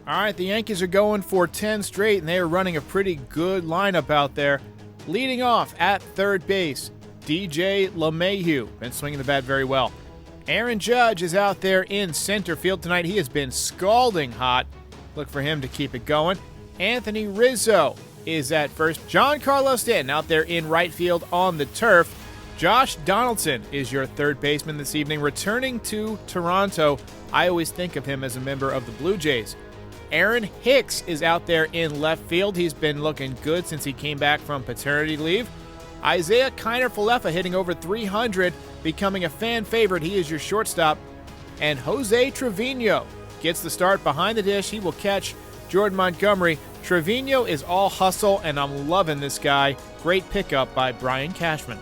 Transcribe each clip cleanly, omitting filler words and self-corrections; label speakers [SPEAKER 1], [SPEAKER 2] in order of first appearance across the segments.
[SPEAKER 1] All right, the Yankees are going for 10 straight, and they are running a pretty good lineup out there. Leading off at third base, DJ LeMahieu, been swinging the bat very well. Aaron Judge is out there in center field tonight. He has been scalding hot. Look for him to keep it going. Anthony Rizzo is at first. Giancarlo Stanton out there in right field on the turf. Josh Donaldson is your third baseman this evening, returning to Toronto. I always think of him as a member of the Blue Jays. Aaron Hicks is out there in left field. He's been looking good since he came back from paternity leave. Isaiah Kiner-Falefa hitting over 300, becoming a fan favorite. He is your shortstop. And Jose Trevino gets the start behind the dish. He will catch Jordan Montgomery. Trevino is all hustle, and I'm loving this guy. Great pickup by Brian Cashman.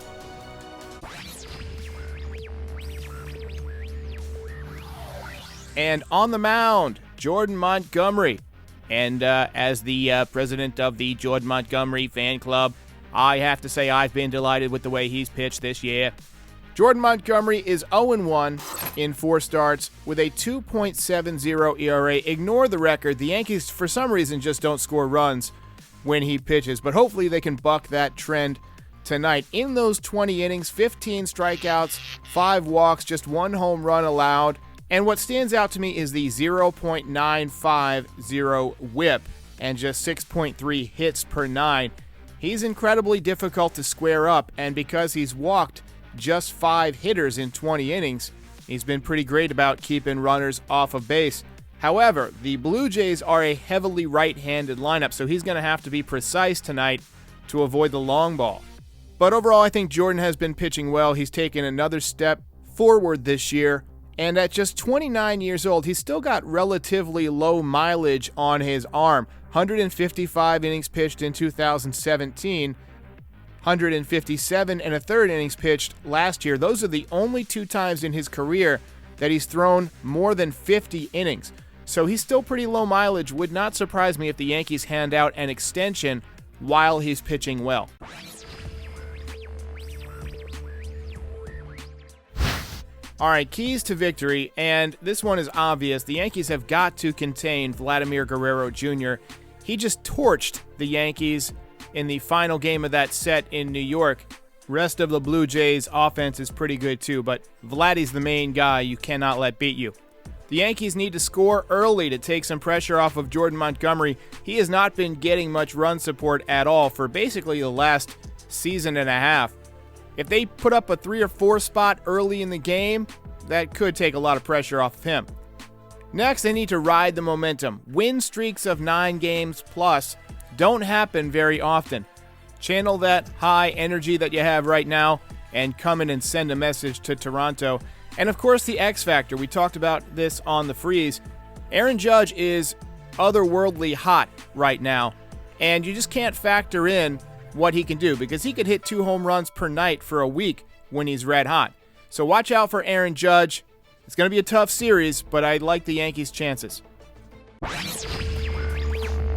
[SPEAKER 1] And on the mound, Jordan Montgomery. And as the president of the Jordan Montgomery fan club, I have to say I've been delighted with the way he's pitched this year. Jordan Montgomery is 0-1 in 4 starts with a 2.70 ERA. Ignore the record. The Yankees, for some reason, just don't score runs when he pitches. But hopefully they can buck that trend tonight. In those 20 innings, 15 strikeouts, 5 walks, just 1 home run allowed. And what stands out to me is the 0.950 whip and just 6.3 hits per 9. He's incredibly difficult to square up, and because he's walked just 5 hitters in 20 innings, he's been pretty great about keeping runners off of base. However, the Blue Jays are a heavily right-handed lineup, so he's going to have to be precise tonight to avoid the long ball. But overall, I think Jordan has been pitching well. He's taken another step forward this year. And at just 29 years old, he's still got relatively low mileage on his arm. 155 innings pitched in 2017, 157 and a third innings pitched last year. Those are the only 2 times in his career that he's thrown more than 50 innings. So he's still pretty low mileage. Would not surprise me if the Yankees hand out an extension while he's pitching well. All right, keys to victory, and this one is obvious. The Yankees have got to contain Vladimir Guerrero Jr. He just torched the Yankees in the final game of that set in New York. Rest of the Blue Jays offense is pretty good too, but Vladdy's the main guy you cannot let beat you. The Yankees need to score early to take some pressure off of Jordan Montgomery. He has not been getting much run support at all for basically the last season and a half. If they put up a 3 or 4 spot early in the game, that could take a lot of pressure off of him. Next, they need to ride the momentum. Win streaks of 9 games plus don't happen very often. Channel that high energy that you have right now and come in and send a message to Toronto. And of course, the X Factor. We talked about this on the Frieze. Aaron Judge is otherworldly hot right now, and you just can't factor in what he can do, because he could hit 2 home runs per night for a week when he's red hot. So watch out for Aaron Judge. It's going to be a tough series, but I like the Yankees' chances.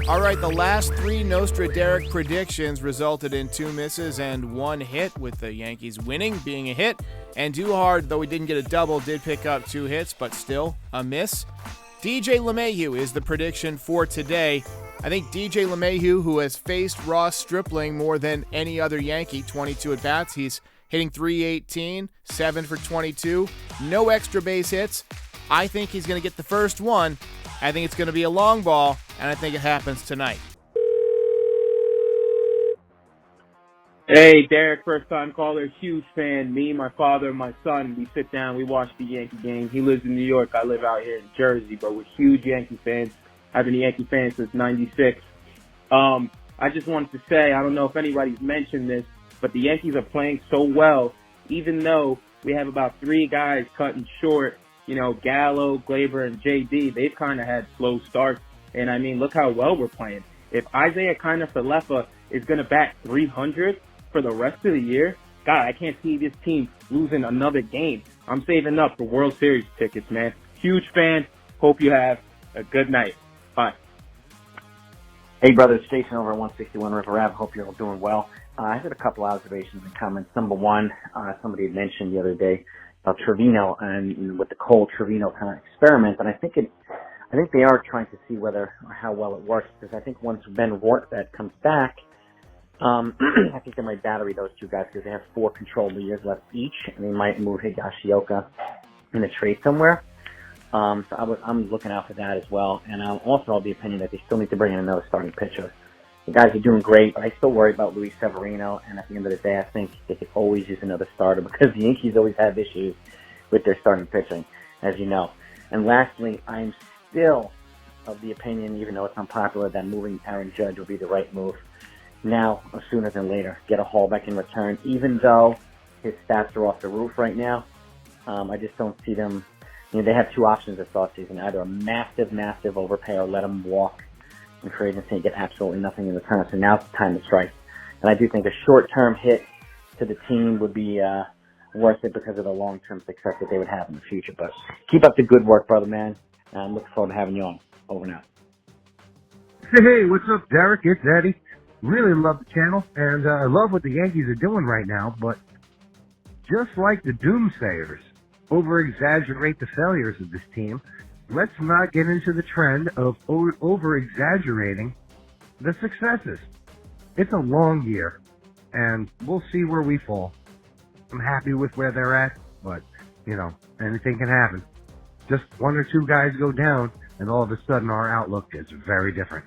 [SPEAKER 1] All right, the last 3 Nostraderic predictions resulted in 2 misses and 1 hit, with the Yankees winning being a hit. And Duhard, though he didn't get a double, did pick up 2 hits, but still a miss. DJ LeMahieu is the prediction for today. I think DJ LeMahieu, who has faced Ross Stripling more than any other Yankee, 22 at-bats. He's hitting .318, 7 for 22, no extra base hits. I think he's going to get the first one. I think it's going to be a long ball, and I think it happens tonight.
[SPEAKER 2] Hey, Derek, first-time caller, huge fan. Me, my father, and my son, we sit down, we watch the Yankee game. He lives in New York. I live out here in Jersey, but we're huge Yankee fans. I've been a Yankee fan since '96. I just wanted to say, I don't know if anybody's mentioned this, but the Yankees are playing so well, even though we have about 3 guys cutting short. You know, Gallo, Glaber, and JD, they've kind of had slow starts. And, I mean, look how well we're playing. If Isaiah Kiner-Falefa is going to bat .300 for the rest of the year, God, I can't see this team losing another game. I'm saving up for World Series tickets, man. Huge fan. Hope you have a good night. Bye.
[SPEAKER 3] Hey, brother, it's Jason over at 161 River Ave. Hope you're all doing well. I had a couple observations and comments. Number one, somebody had mentioned the other day about Trevino and with the Cole Trevino kind of experiment, and I think I think they are trying to see whether or how well it works, because I think once Ben Rortvedt comes back, I think they might battery those two guys because they have 4 controllable years left each, and they might move Higashioka in a trade somewhere. So I'm looking out for that as well. And I'm also of the opinion that they still need to bring in another starting pitcher. The guys are doing great, but I still worry about Luis Severino. And at the end of the day, I think they could always use another starter because the Yankees always have issues with their starting pitching, as you know. And lastly, I'm still of the opinion, even though it's unpopular, that moving Aaron Judge will be the right move. Now, or sooner than later, get a haul back in return. Even though his stats are off the roof right now, I just don't see them. They have 2 options this offseason: either a massive overpay or let him walk in free agency and get absolutely nothing in return. So now's the time to strike. And I do think a short-term hit to the team would be worth it because of the long-term success that they would have in the future. But keep up the good work, brother man. I'm looking forward to having you on. Over now.
[SPEAKER 4] Hey, what's up, Derek? It's Eddie. Really love the channel, and I love what the Yankees are doing right now, but just like the doomsayers over-exaggerate the failures of this team, let's not get into the trend of over-exaggerating the successes. It's a long year, and we'll see where we fall. I'm happy with where they're at, but, anything can happen. Just 1 or 2 guys go down, and all of a sudden our outlook is very different.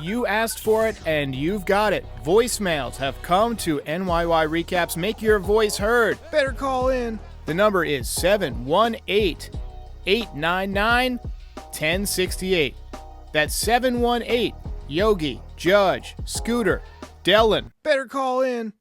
[SPEAKER 1] You asked for it, and you've got it. Voicemails have come to NYY Recaps. Make your voice heard. Better call in. The number is 718-899-1068. That's 718 Yogi, Judge, Scooter, Dellin. Better call in.